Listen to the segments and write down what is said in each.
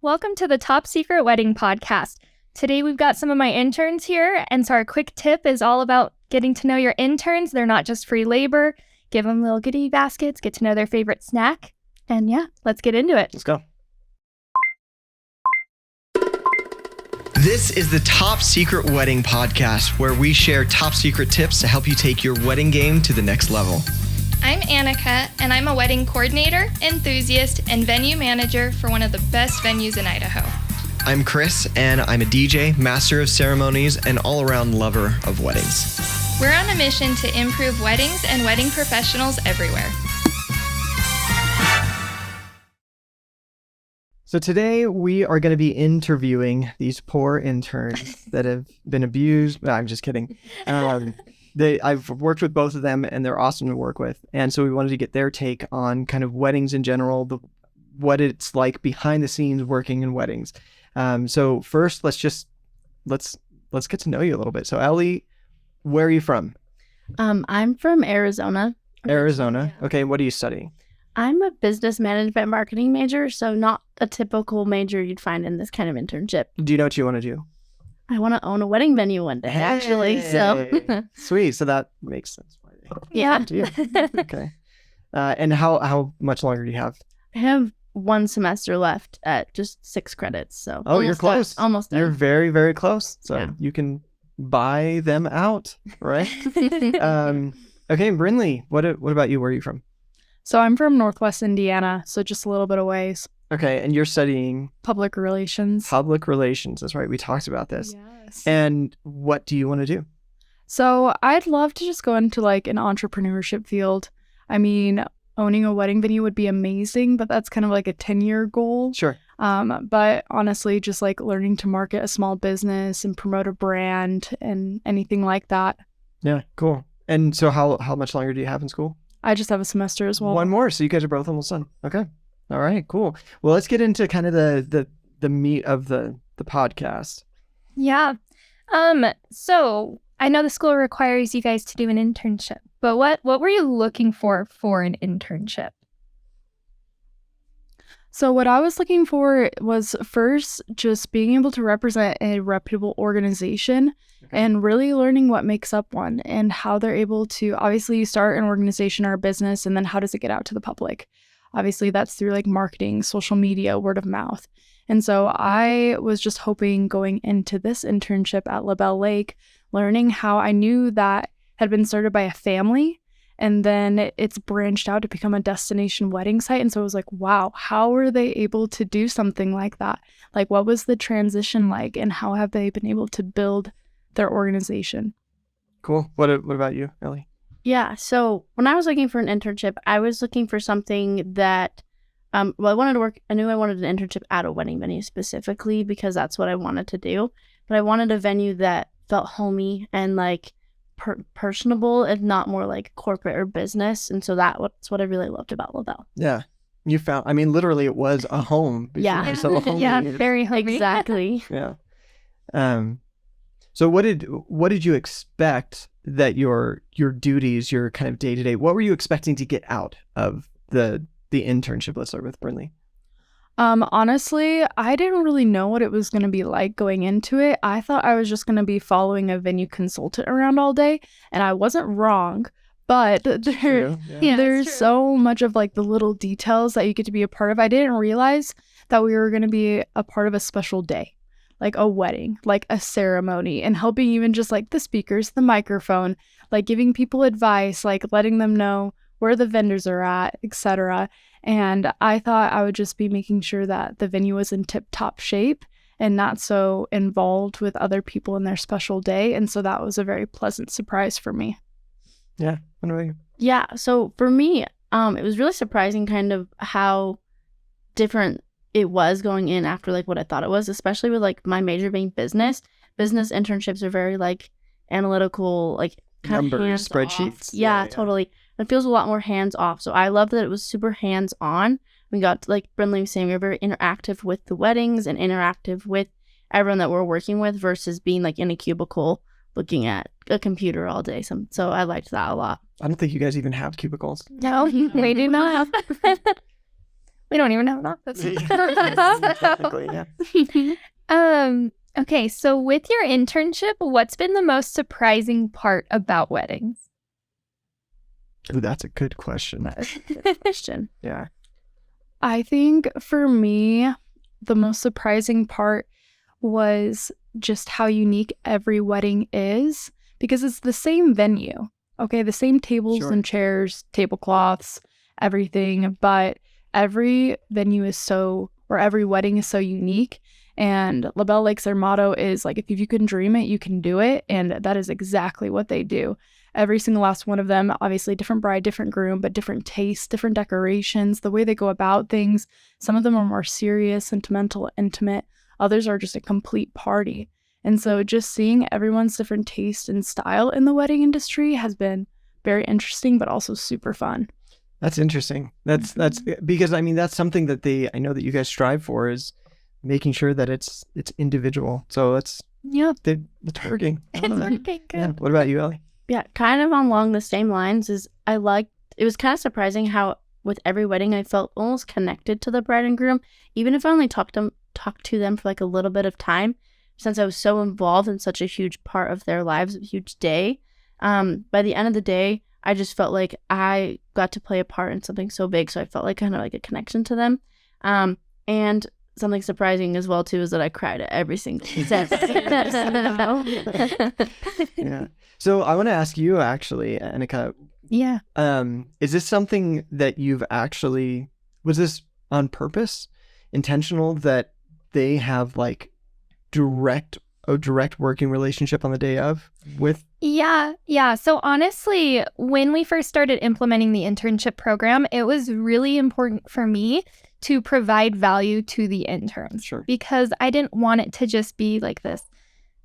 Welcome to the Top Secret Wedding Podcast. Today we've got some of my interns here, and so our quick tip is all about getting to know your interns. They're not just free labor. Give them little goodie baskets, get to know their favorite snack, and yeah, let's get into it. Let's go. This is the Top Secret Wedding Podcast, where we share top secret tips to help you take your wedding game to the next level. I'm Annika, and I'm a wedding coordinator, enthusiast, and venue manager for one of the best venues in Idaho. I'm Chris, and I'm a DJ, master of ceremonies, and all-around lover of weddings. We're on a mission to improve weddings and wedding professionals everywhere. So today we are going to be interviewing these poor interns that have been abused. No, I'm just kidding. I've worked with both of them, and they're awesome to work with. And so we wanted to get their take on kind of weddings in general, what it's like behind the scenes working in weddings. So first, let's get to know you a little bit. So Ellie, where are you from? I'm from Arizona. Arizona. Yeah. Okay, what are you studying? I'm a business management marketing major, so not a typical major you'd find in this kind of internship. Do you know what you want to do? I want to own a wedding venue one day, actually. So Sweet. So that makes sense. yeah. Okay. And how much longer do you have? I have one semester left at just 6 credits. So You're close. Almost done. You're very, very close. So Yeah. you can buy them out, right? Okay, Brinley, what about you? Where are you from? So I'm from Northwest Indiana, so just a little bit of ways. Okay, and you're studying Public relations. public relations. That's right. We talked about this. Yes. And what do you want to do? So I'd love to just go into like an entrepreneurship field. I mean, owning a wedding venue would be amazing, but that's kind of like a 10-year goal. Sure. But honestly, just like learning to market a small business and promote a brand and anything like that. Yeah, cool. And so how much longer do you have in school? I just have a semester as well. One more. So you guys are both almost done. Okay. All right, cool. Well, let's get into kind of the meat of the podcast. Yeah. So I know the school requires you guys to do an internship, but what were you looking for an internship? So what I was looking for was first just being able to represent a reputable organization and really learning what makes up one and how they're able to, obviously you start an organization or a business and then how does it get out to the public? Obviously that's through like marketing, social media, word of mouth. And so I was just hoping going into this internship at Labelle Lake, learning how I knew that had been started by a family and then it's branched out to become a destination wedding site. And so it was like, wow, how were they able to do something like that? Like, what was the transition like? And how have they been able to build their organization? Cool. What about you, Ellie? Yeah. So when I was looking for an internship, I was looking for something that, I knew I wanted an internship at a wedding venue specifically because that's what I wanted to do. But I wanted a venue that felt homey and like personable and not more like corporate or business. And so that's what I really loved about Labelle. Yeah. You found, literally it was a home. Yeah. So homey. Yeah, very homey. Exactly. Yeah. So what did you expect that your duties, your kind of day-to-day, what were you expecting to get out of the internship? Let's start with Brinley. Honestly, I didn't really know what it was going to be like going into it. I thought I was just going to be following a venue consultant around all day, and I wasn't wrong, but there's so much of like the little details that you get to be a part of. I didn't realize that we were going to be a part of a special day, like a wedding, like a ceremony, and helping even just like the speakers, the microphone, like giving people advice, like letting them know where the vendors are at, etc. And I thought I would just be making sure that the venue was in tip-top shape and not so involved with other people in their special day. And so that was a very pleasant surprise for me. Yeah. What about you? Yeah. So for me, it was really surprising kind of how different it was going in after like what I thought it was, especially with like my major being business. Business internships are very like analytical, like kind of Numbers, spreadsheets. Yeah, totally. It feels a lot more hands off. So I love that it was super hands on. We got, like Brinley was saying, we were very interactive with the weddings and interactive with everyone that we're working with versus being like in a cubicle looking at a computer all day. So I liked that a lot. I don't think you guys even have cubicles. No, we do not. We don't even have an office. Technically, yeah. Okay, so with your internship, what's been the most surprising part about weddings? Ooh, that's a good question. Good question. Yeah. I think for me, the most surprising part was just how unique every wedding is, because it's the same venue. Okay, the same tables Sure. and chairs, tablecloths, everything, but every venue is so, or every wedding is so unique. And Labelle Lake's, their motto is like, if you can dream it, you can do it. And that is exactly what they do. Every single last one of them, obviously different bride, different groom, but different tastes, different decorations, the way they go about things. Some of them are more serious, sentimental, intimate. Others are just a complete party. And so just seeing everyone's different taste and style in the wedding industry has been very interesting, but also super fun. That's interesting. That's because I mean that's something that I know that you guys strive for, is making sure that it's individual. So it's working. I It's love that. working good. Yeah. What about you, Ellie? Yeah, kind of along the same lines is it was kind of surprising how with every wedding I felt almost connected to the bride and groom, even if I only talked to them for like a little bit of time, since I was so involved in such a huge part of their lives, a huge day. By the end of the day, I just felt like I got to play a part in something so big, so I felt like kind of like a connection to them. And something surprising as well too is that I cried at every single set. Yeah. So I want to ask you actually, Annika, Yeah. is this something that was this on purpose, intentional, that they have like a direct working relationship on the day of with? Yeah. So honestly, when we first started implementing the internship program, it was really important for me to provide value to the interns. Sure. Because I didn't want it to just be like this,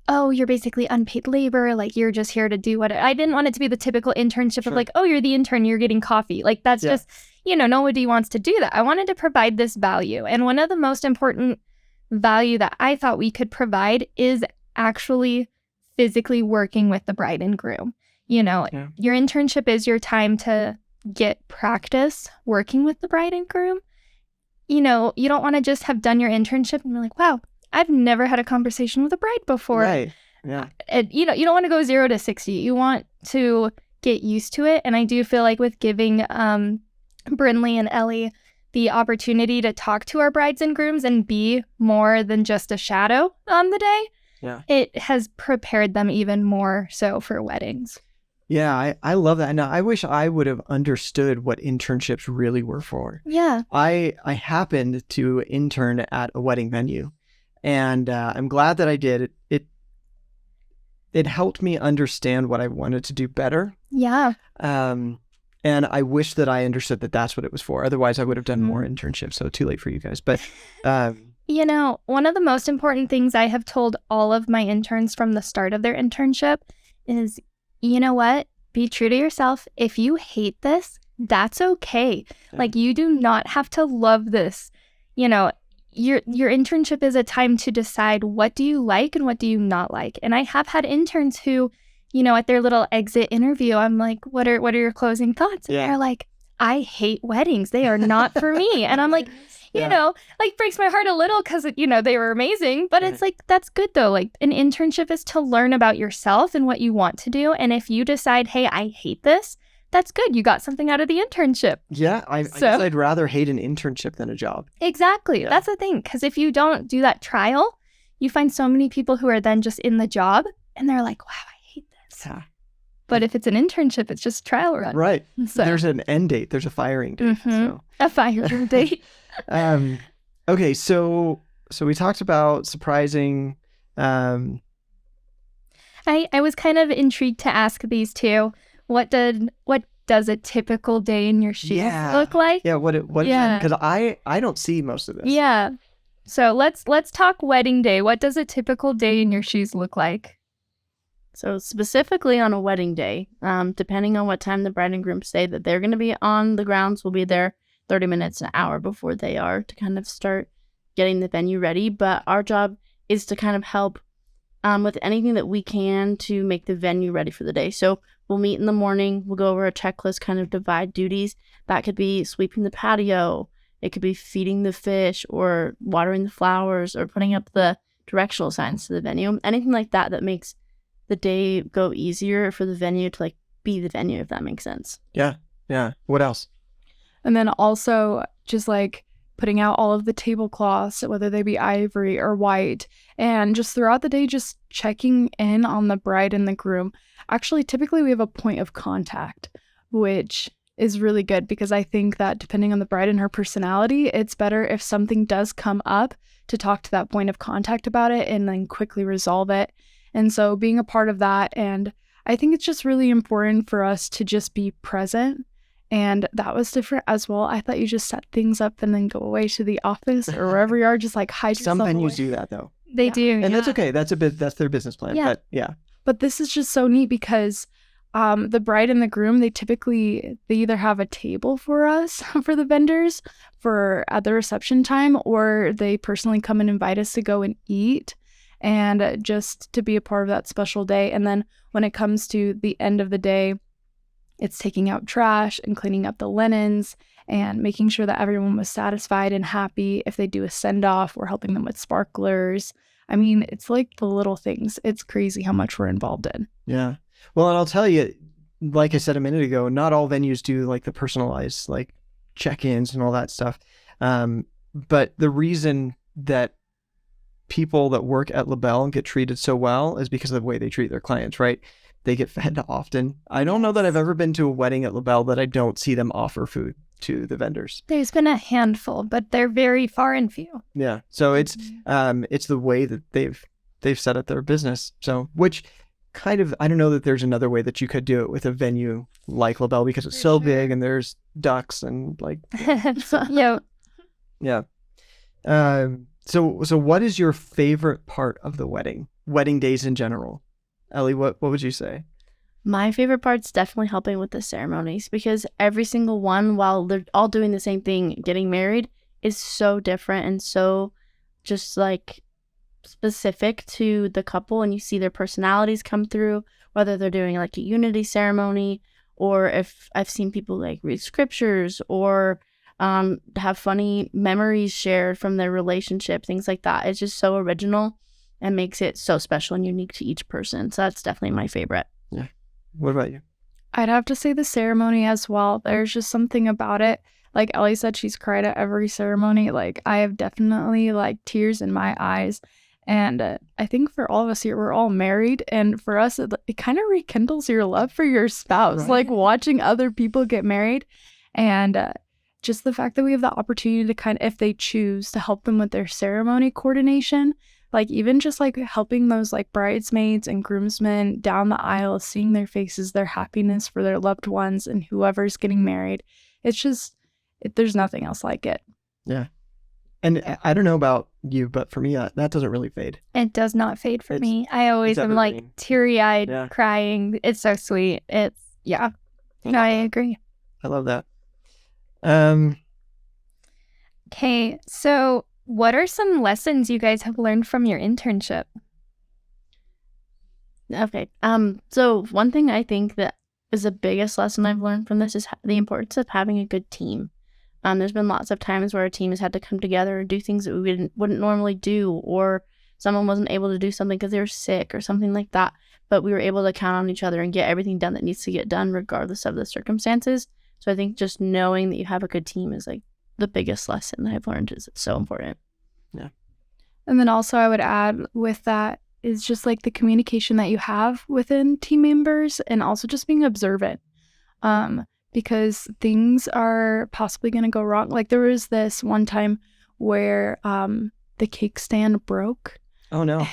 oh, you're basically unpaid labor, like you're just here to do what I didn't want it to be the typical internship Sure. of like, oh, you're the intern, you're getting coffee. Like that's just, nobody wants to do that. I wanted to provide this value. And one of the most important value that I thought we could provide is actually physically working with the bride and groom. Your internship is your time to get practice working with the bride and groom. You don't want to just have done your internship and be like, wow, I've never had a conversation with a bride before. Right. Yeah. And, you don't want to go 0 to 60. You want to get used to it. And I do feel like with giving Brynlee and Ellie the opportunity to talk to our brides and grooms and be more than just a shadow on the day, it has prepared them even more so for weddings. Yeah, I love that. And I wish I would have understood what internships really were for. Yeah. I happened to intern at a wedding venue, and I'm glad that I did. It helped me understand what I wanted to do better. Yeah. And I wish that I understood that that's what it was for. Otherwise, I would have done more internships. So too late for you guys. But one of the most important things I have told all of my interns from the start of their internship is, you know what? Be true to yourself. If you hate this, that's okay. Yeah. Like, you do not have to love this. Your internship is a time to decide what do you like and what do you not like. And I have had interns who, at their little exit interview, I'm like, what are your closing thoughts? And they're like, I hate weddings. They are not for me. And I'm like, breaks my heart a little because, they were amazing. But it's like, that's good though. Like, an internship is to learn about yourself and what you want to do. And if you decide, hey, I hate this, that's good. You got something out of the internship. Yeah, I guess I'd rather hate an internship than a job. Exactly. Yeah. That's the thing. Because if you don't do that trial, you find so many people who are then just in the job and they're like, wow, I hate this. Yeah. But if it's an internship, it's just a trial run. Right. So. There's an end date. There's a firing date. So. A firing date. Okay, so we talked about surprising. I was kind of intrigued to ask these two. What does a typical day in your shoes look like? Yeah, what because I don't see most of this. Yeah. So let's talk wedding day. What does a typical day in your shoes look like? So specifically on a wedding day, depending on what time the bride and groom say that they're going to be on the grounds, we'll be there 30 minutes, an hour before they are to kind of start getting the venue ready. But our job is to kind of help with anything that we can to make the venue ready for the day. So we'll meet in the morning. We'll go over a checklist, kind of divide duties. That could be sweeping the patio, It could be feeding the fish or watering the flowers or putting up the directional signs to the venue. Anything like that that makes the day go easier for the venue to like be the venue, if that makes sense. Yeah. What else? And then also just like putting out all of the tablecloths, whether they be ivory or white, and just throughout the day, just checking in on the bride and the groom. Actually, typically we have a point of contact, which is really good because I think that depending on the bride and her personality, it's better if something does come up to talk to that point of contact about it and then quickly resolve it. And so being a part of that, and I think it's just really important for us to just be present. And that was different as well. I thought you just set things up and then go away to the office or wherever you are, just like hide Some yourself venues away. do that though. They do. And that's okay. That's their business plan. Yeah. But yeah. But this is just so neat because the bride and the groom, they either have a table for us, for the vendors, at the reception time, or they personally come and invite us to go and eat and just to be a part of that special day. And then when it comes to the end of the day, it's taking out trash and cleaning up the linens and making sure that everyone was satisfied and happy. If they do a send-off, we're helping them with sparklers. I mean, it's like the little things. It's crazy how much we're involved in. Yeah. Well, and I'll tell you, like I said a minute ago, not all venues do like the personalized like check-ins and all that stuff. But the reason that people that work at Labelle get treated so well is because of the way they treat their clients, right? They get fed often. I don't know that I've ever been to a wedding at Labelle that I don't see them offer food to the vendors. There's been a handful, but they're very far and few. Yeah. So it's the way that they've set up their business. So which kind of, I don't know that there's another way that you could do it with a venue like Labelle because it's so big and there's ducks and like Yeah. yeah. So what is your favorite part of the wedding days in general? Ellie, what would you say? My favorite part's definitely helping with the ceremonies because every single one, while they're all doing the same thing, getting married, is so different and so just like specific to the couple, and you see their personalities come through, whether they're doing like a unity ceremony or if I've seen people like read scriptures or have funny memories shared from their relationship, things like that. It's just so original and makes it so special and unique to each person. So that's definitely my favorite. Yeah. What about you? I'd have to say the ceremony as well. There's just something about it. Like Ellie said, she's cried at every ceremony. Like I have definitely like tears in my eyes. And I think for all of us here, we're all married. And for us, it kind of rekindles your love for your spouse, Right. like watching other people get married. And just the fact that we have the opportunity to kind of, if they choose, to help them with their ceremony coordination. Like even just like helping those like bridesmaids and groomsmen down the aisle, seeing their faces, their happiness for their loved ones and whoever's getting married. It's just, there's nothing else like it. Yeah. And I don't know about you, but for me, that doesn't really fade. It does not fade for It's- me. I always it's am like evergreen. teary-eyed, Yeah. crying. It's so sweet. Yeah. No, I agree. I love that. Okay, so what are some lessons you guys have learned from your internship? Okay. So one thing I think that is the biggest lesson I've learned from this is the importance of having a good team. There's been lots of times where a team has had to come together and do things that we wouldn't normally do, or someone wasn't able to do something because they were sick or something like that. But we were able to count on each other and get everything done that needs to get done regardless of the circumstances. So I think just knowing that you have a good team is like the biggest lesson that I've learned is it's so important. Yeah. And then also I would add with that is just like the communication that you have within team members and also just being observant. Because things are possibly going to go wrong. Like there was this one time where the cake stand broke. Oh no.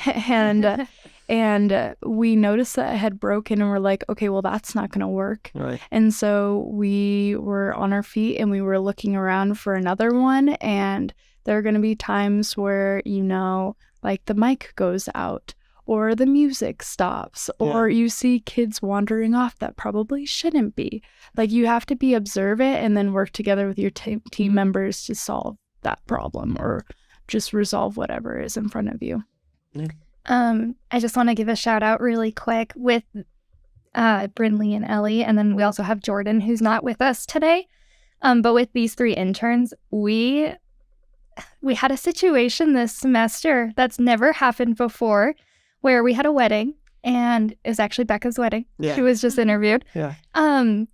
and we noticed that it had broken and we're like, okay, well, that's not going to work. Right. And so we were on our feet and we were looking around for another one. And there are going to be times where, like the mic goes out or the music stops or you see kids wandering off that probably shouldn't be. Like you have to be observant and then work together with your team members to solve that problem or just resolve whatever is in front of you. Yeah. I just want to give a shout out really quick with Brynlee and Ellie, and then we also have Jordan who's not with us today. But with these 3 interns, we had a situation this semester that's never happened before, where we had a wedding, and it was actually Becca's wedding. Yeah. She was just interviewed. Yeah.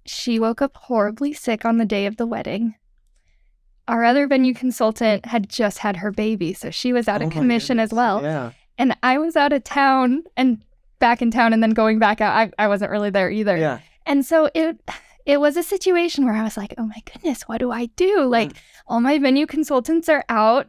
She woke up horribly sick on the day of the wedding. Our other venue consultant had just had her baby, so she was out Oh of my commission as goodness. well. Yeah. And I was out of town and back in town and then going back out. I wasn't really there either. Yeah. And so it was a situation where I was like, oh my goodness, what do I do? Like, all my venue consultants are out.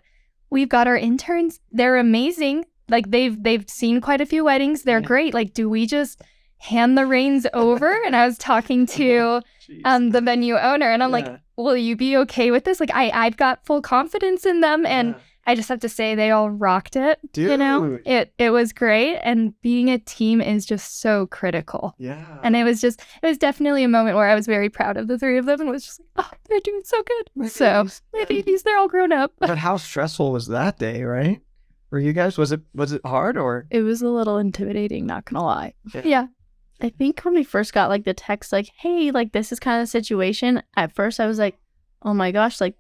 We've got our interns. They're amazing. Like, they've seen quite a few weddings. They're great. Like, do we just hand the reins over? And I was talking to the venue owner, and I'm like, will you be okay with this? Like, I've got full confidence in them, and I just have to say they all rocked it. Dude. You know, it was great, and being a team is just so critical. Yeah. And it was definitely a moment where I was very proud of the 3 of them, and was just like, oh, they're doing so good. My babies, they're all grown up. But how stressful was that day, right? For you guys, was it hard or? It was a little intimidating, not gonna lie. Yeah. I think when we first got like the text, like, hey, like this is kind of the situation. At first, I was like, oh my gosh, like,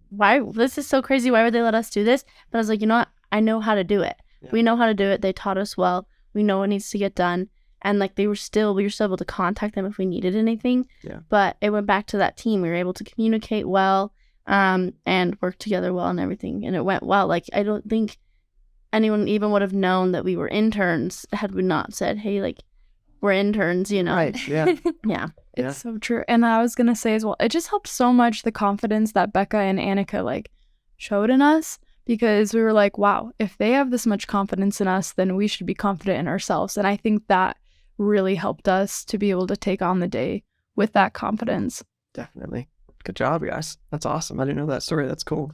why? This is so crazy. Why would they let us do this? But I was like, you know what? I know how to do it. Yeah. We know how to do it. They taught us well. We know what needs to get done. And like we were still able to contact them if we needed anything. Yeah. But it went back to that team. We were able to communicate well, and work together well and everything. And it went well. Like, I don't think anyone even would have known that we were interns had we not said, hey, like, we're interns, you know? Right. Yeah. Yeah. Yeah. It's so true. And I was going to say as well, it just helped so much the confidence that Becca and Annika like showed in us, because we were like, wow, if they have this much confidence in us, then we should be confident in ourselves. And I think that really helped us to be able to take on the day with that confidence. Definitely. Good job, guys. That's awesome. I didn't know that story. That's cool.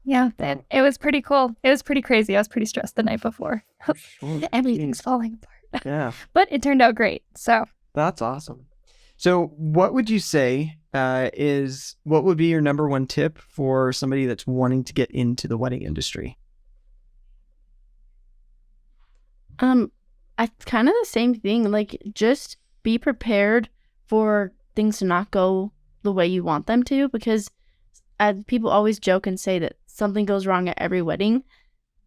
Yeah, it was pretty cool. It was pretty crazy. I was pretty stressed the night before. Sure. Everything's falling apart. Yeah. But it turned out great. So That's awesome. So what would you say what would be your number 1 tip for somebody that's wanting to get into the wedding industry? It's kind of the same thing. Like, just be prepared for things to not go the way you want them to, because people always joke and say that something goes wrong at every wedding.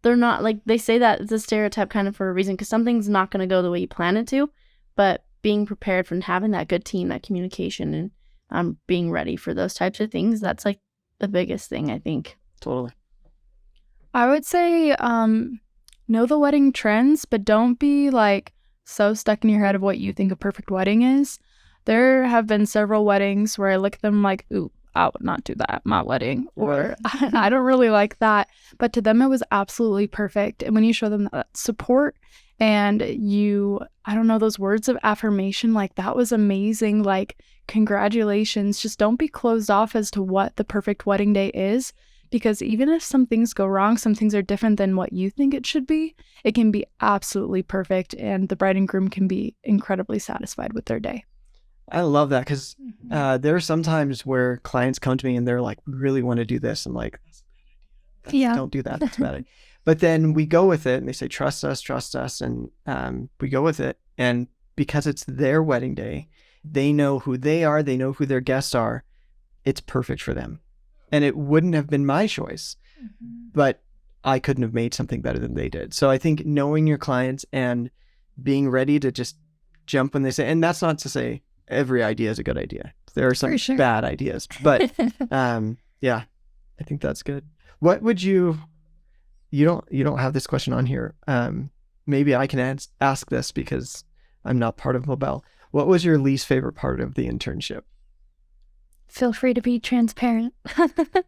They're not, like, they say that it's a stereotype kind of for a reason, because something's not going to go the way you plan it to. But being prepared for having that good team, that communication, and being ready for those types of things, that's like the biggest thing, I think. Totally. I would say know the wedding trends, but don't be like so stuck in your head of what you think a perfect wedding is. There have been several weddings where I look at them like, ooh, I would not do that at my wedding, or I don't really like that. But to them, it was absolutely perfect. And when you show them that support and I don't know, those words of affirmation, like, that was amazing. Like, congratulations. Just don't be closed off as to what the perfect wedding day is. Because even if some things go wrong, some things are different than what you think it should be, it can be absolutely perfect, and the bride and groom can be incredibly satisfied with their day. I love that, because there are some times where clients come to me and they're like, we really want to do this. I'm like, yeah, don't do that. That's bad. But then we go with it and they say, trust us. And we go with it. And because it's their wedding day, they know who they are. They know who their guests are. It's perfect for them. And it wouldn't have been my choice, but I couldn't have made something better than they did. So I think knowing your clients and being ready to just jump when they say, and that's not to say every idea is a good idea. There are some bad ideas, but yeah, I think that's good. What would you don't have this question on here. Maybe I can ask this because I'm not part of Labelle. What was your least favorite part of the internship? Feel free to be transparent. I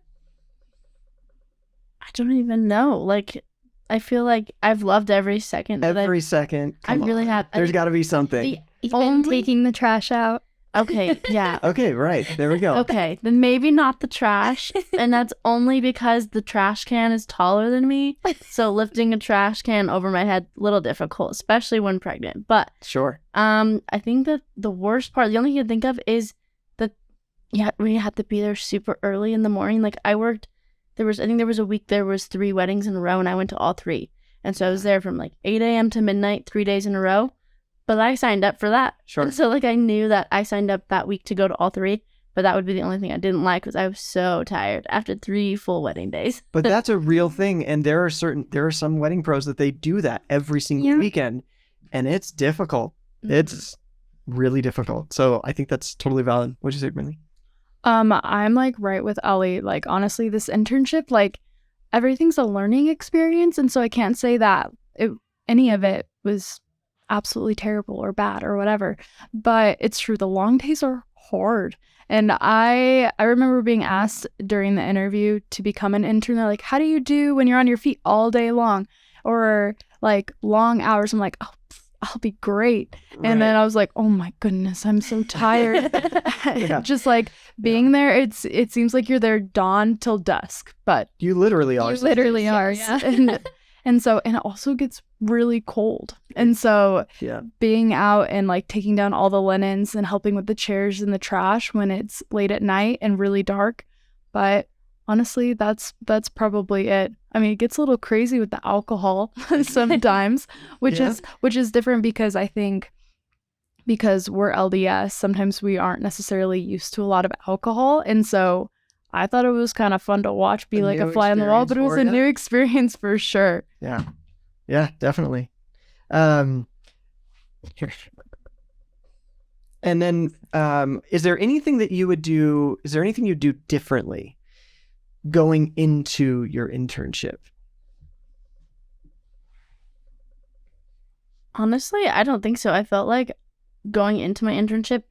don't even know. Like, I feel like I've loved every second. Every second. I really have. There's got to be something. Even taking the trash out. Okay, yeah. Okay, right. There we go. Okay, then maybe not the trash. And that's only because the trash can is taller than me. So lifting a trash can over my head, a little difficult, especially when pregnant. But Sure. I think that the worst part, the only thing I can think of is that we had to be there super early in the morning. Like, I think there was a week there was 3 weddings in a row, and I went to all 3. And so I was there from like 8 a.m. to midnight, 3 days in a row. But I signed up for that. Sure. And so, like, I knew that I signed up that week to go to all 3. But that would be the only thing I didn't like because I was so tired after 3 full wedding days. But that's a real thing. And there are some wedding pros that they do that every single weekend. And it's difficult. It's really difficult. So I think that's totally valid. What'd you say, Brinley? I'm like right with Ellie. Like honestly, this internship, like everything's a learning experience, and so I can't say that any of it was absolutely terrible or bad or whatever. But it's true, the long days are hard. And I remember being asked during the interview to become an intern. They're like, "How do you do when you're on your feet all day long, or like long hours?" I'm like, "Oh, I'll be great." And then I was like, "Oh my goodness, I'm so tired." Just like being there, it seems like you're there dawn till dusk, but You literally are. You literally are, yeah. and so it also gets really cold. And so being out and like taking down all the linens and helping with the chairs and the trash when it's late at night and really dark. But honestly, that's probably it. I mean, it gets a little crazy with the alcohol sometimes, which is different because I think because we're LDS, sometimes we aren't necessarily used to a lot of alcohol. And so I thought it was kind of fun to watch be like a fly on the wall, but it was a new experience for sure. Yeah. Yeah, definitely. Here. And then is there anything you'd do differently going into your internship? Honestly, I don't think so. I felt like going into my internship,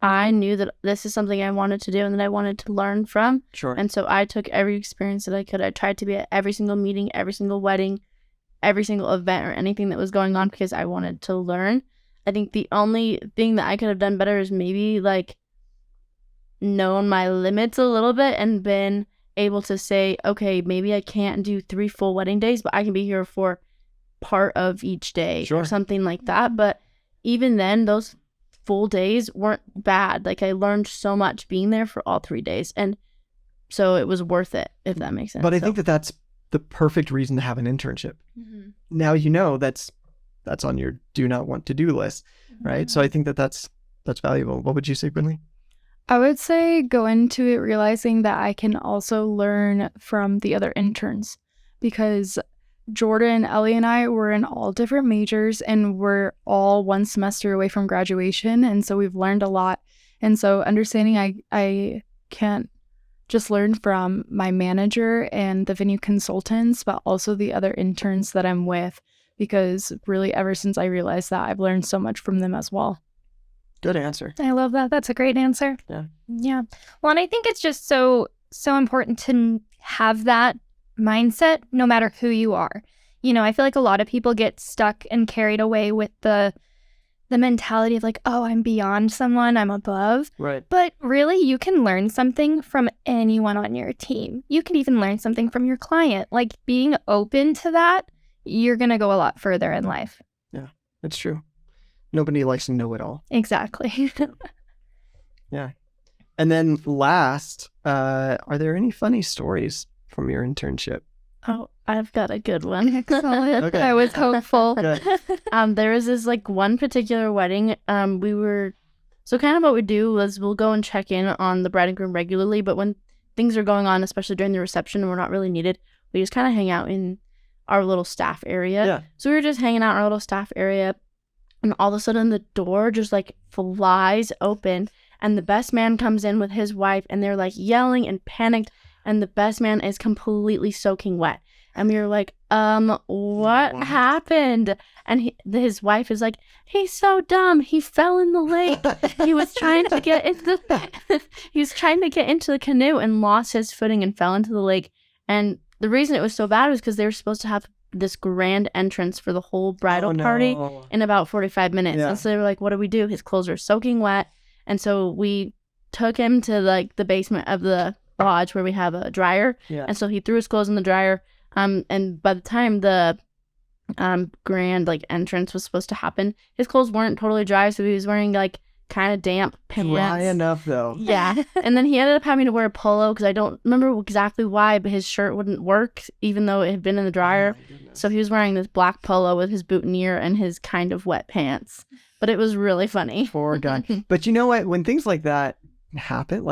I knew that this is something I wanted to do and that I wanted to learn from. Sure. And so I took every experience that I could. I tried to be at every single meeting, every single wedding, every single event or anything that was going on because I wanted to learn. I think the only thing that I could have done better is maybe like known my limits a little bit and been able to say, okay, maybe I can't do 3 full wedding days, but I can be here for part of each day or something like that. But even then, those full days weren't bad. Like I learned so much being there for all 3 days, and so it was worth it, if that makes sense. But I think that's the perfect reason to have an internship. Mm-hmm. Now that's on your do not want to do list, right? Mm-hmm. So I think that's valuable. What would you say, Brinley? I would say go into it realizing that I can also learn from the other interns, because Jordan, Ellie, and I were in all different majors and we're all 1 semester away from graduation. And so we've learned a lot. And so understanding I can't just learn from my manager and the venue consultants, but also the other interns that I'm with, because really ever since I realized that, I've learned so much from them as well. Good answer. I love that. That's a great answer. Yeah. Yeah. Well, and I think it's just so important to have that mindset no matter who you are. You know, I feel like a lot of people get stuck and carried away with the mentality of like, oh, I'm beyond someone, I'm above. Right. But really, you can learn something from anyone on your team. You can even learn something from your client. Like being open to that, you're going to go a lot further in life. Yeah, that's true. Nobody likes to know it all. Exactly. Yeah. And then last, are there any funny stories from your internship? Oh, I've got a good one. Excellent. Okay. I was hopeful. Good. There was this like one particular wedding. So kind of what we do was we'll go and check in on the bride and groom regularly, but when things are going on, especially during the reception and we're not really needed, we just kind of hang out in our little staff area. Yeah. So we were just hanging out in our little staff area, and all of a sudden the door just like flies open, and the best man comes in with his wife, and they're like yelling and panicked, and the best man is completely soaking wet. And we were like, what happened? And his wife is like, he's so dumb. He fell in the lake. He was trying to get into the canoe and lost his footing and fell into the lake. And the reason it was so bad was because they were supposed to have this grand entrance for the whole bridal party in about 45 minutes. Yeah. And so they were like, what do we do? His clothes are soaking wet. And so we took him to like the basement of the lodge where we have a dryer. Yeah. And so he threw his clothes in the dryer. And by the time the grand like entrance was supposed to happen, his clothes weren't totally dry, so he was wearing like kind of damp pants. Dry enough though. Yeah. And then he ended up having to wear a polo because I don't remember exactly why, but his shirt wouldn't work even though it had been in the dryer. So he was wearing this black polo with his boutonniere and his kind of wet pants. But it was really funny. Poor guy. But you know what? When things like that happen.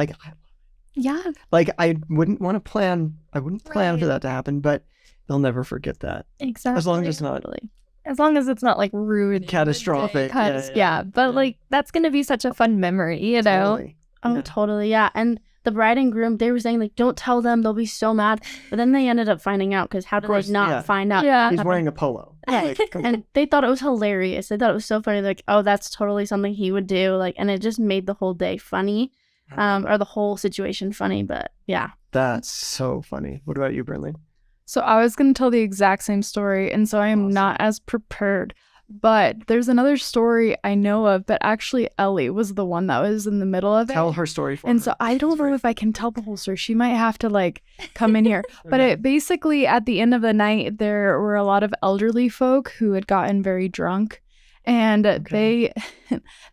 Yeah. I wouldn't want to plan. I wouldn't plan Right. for that to happen, but they'll never forget that. Exactly. As long as it's not As long as it's not like rude. catastrophic. Yeah. But like that's gonna be such a fun memory, you know? Totally. Oh, Yeah. totally, yeah. And the bride and groom, they were saying like, don't tell them, they'll be so mad. But then they ended up finding out because how could course, they not yeah. find out? Yeah. He's wearing a polo. Yeah. Come on. And they thought it was hilarious. They thought it was so funny. Like, oh, that's totally something he would do. Like, and it just made the whole day funny, or the whole situation funny. But yeah, That's so funny. What about you, Brinley? So I was going to tell the exact same story, and so I am Awesome. not as prepared. But there's another story I know of, but actually Ellie was the one that was in the middle of it. Tell her story for And her. so I don't know if I can tell the whole story. She might have to like come in here. But it basically at the end of the night, there were a lot of elderly folk who had gotten very drunk. And Okay.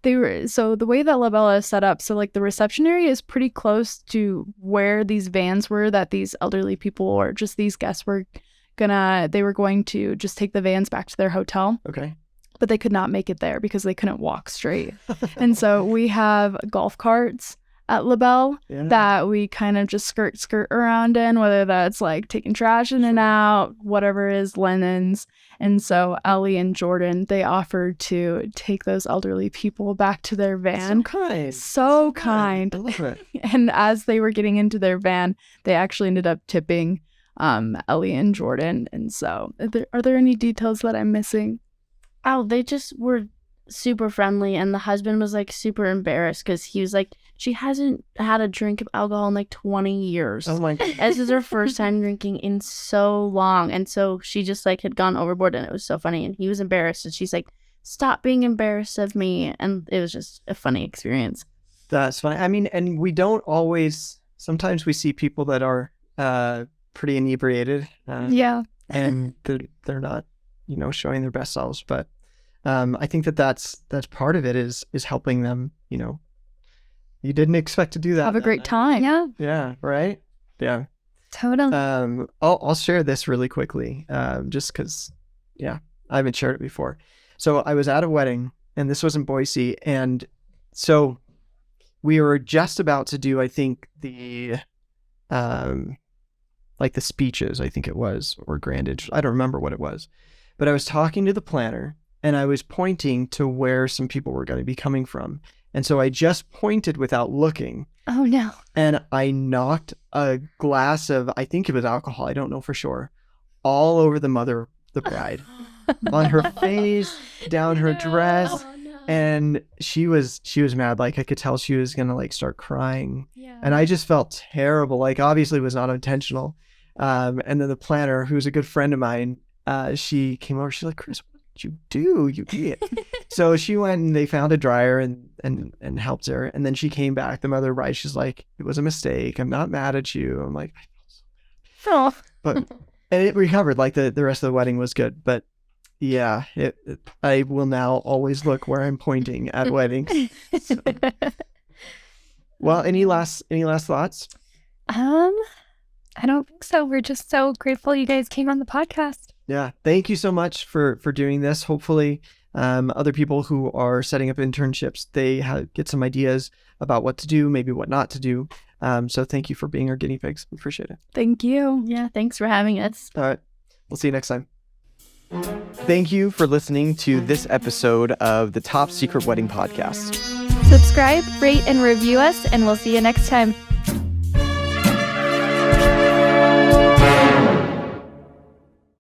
they were, so the way that Labelle is set up, so like the reception area is pretty close to where these vans were that these elderly people or just these guests were they were going to just take the vans back to their hotel. Okay. But they could not make it there because they couldn't walk straight. And so we have golf carts at Labelle Yeah. that we kind of just skirt around in, whether that's like taking trash in and out, whatever is linens. And so Ellie and Jordan, they offered to take those elderly people back to their So van. kind. So Good. kind. I love it. And as they were getting into their van, they actually ended up tipping Ellie and Jordan. And so are there any details that I'm missing? oh, they just were super friendly. And the husband was like super embarrassed because he was like, she hasn't had a drink of alcohol in like 20 years. Oh my God. This is her first time drinking in so long. And so she just like had gone overboard and it was so funny. And he was embarrassed. And she's like, stop being embarrassed of me. And it was just a funny experience. That's funny. I mean, and we don't always, sometimes we see people that are pretty inebriated Yeah. and they're not, showing their best selves. But I think that's part of it is helping them, you didn't expect to do that. Have a that great night. time. Yeah. Yeah. Right. Yeah. Totally. I'll share this really quickly, just because, I haven't shared it before. So I was at a wedding, and this was in Boise, and so we were just about to do, I think, the speeches, I think it was, or grandage. I don't remember what it was, but I was talking to the planner, and I was pointing to where some people were going to be coming from, and so I just pointed without looking. Oh no. And I knocked a glass of, I think it was alcohol, I don't know for sure, all over the bride, on her face, down her dress. Oh, no. And she was mad. Like I could tell she was going to like start crying. Yeah. And I just felt terrible. Like obviously it was not intentional. And then the planner, who's a good friend of mine, she came over, she's like, Chris, what did you do? You idiot. So she went and they found a dryer and helped her. And then she came back, the mother of the bride, she's like, it was a mistake. I'm not mad at you. I'm like, Oh. but, and it recovered. Like the rest of the wedding was good. But yeah, I will now always look where I'm pointing at weddings. Well, any last thoughts? I don't think so. We're just so grateful you guys came on the podcast. Yeah. Thank you so much for doing this. Hopefully, other people who are setting up internships, they get some ideas about what to do, maybe what not to do. So thank you for being our guinea pigs. We appreciate it. Thank you. Yeah, thanks for having us. All right. We'll see you next time. Thank you for listening to this episode of the Top Secret Wedding Podcast. Subscribe, rate, and review us, and we'll see you next time.